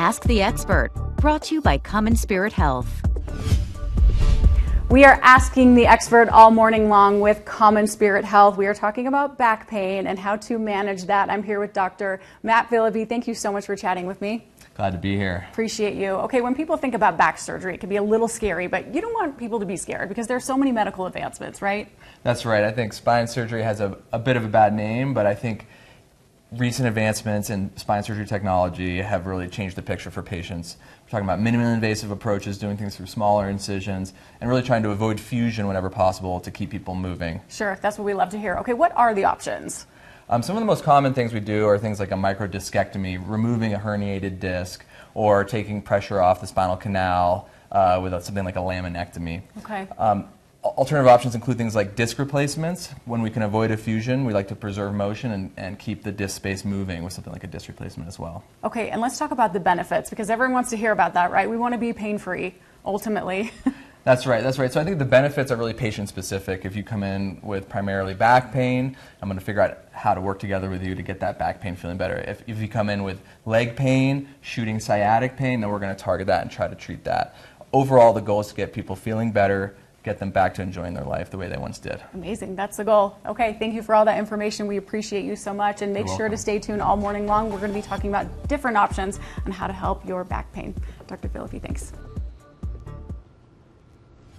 Ask the Expert, brought to you by CommonSpirit Health. We are asking the expert all morning long with CommonSpirit Health. We are talking about back pain and how to manage that. I'm here with Dr. Matt Philippi. Thank you so much for chatting with me. Glad to be here. Appreciate you. Okay, when people think about back surgery, it can be a little scary, but you don't want people to be scared because there's so many medical advancements, right? That's right. I think spine surgery has a bit of a bad name, but I think recent advancements in spine surgery technology have really changed the picture for patients. We're talking about minimally invasive approaches, doing things through smaller incisions, and really trying to avoid fusion whenever possible to keep people moving. Sure, that's what we love to hear. Okay, what are the options? Some of the most common things we do are things like a microdiscectomy, removing a herniated disc, or taking pressure off the spinal canal with something like a laminectomy. Okay. Alternative options include things like disc replacements. When we can avoid a fusion, we like to preserve motion and keep the disc space moving with something like a disc replacement as well. Okay, and let's talk about the benefits, because everyone wants to hear about that, right? We want to be pain-free, ultimately. That's right, that's right. So I think the benefits are really patient-specific. If you come in with primarily back pain, I'm going to figure out how to work together with you to get that back pain feeling better. If you come in with leg pain, shooting sciatic pain, then we're going to target that and try to treat that. Overall, the goal is to get people feeling better, get them back to enjoying their life the way they once did. Amazing. That's the goal. Okay, thank you for all that information. We appreciate you so much, and make sure to stay tuned all morning long. We're going to be talking about different options on how to help your back pain. Dr. Philippi, thanks.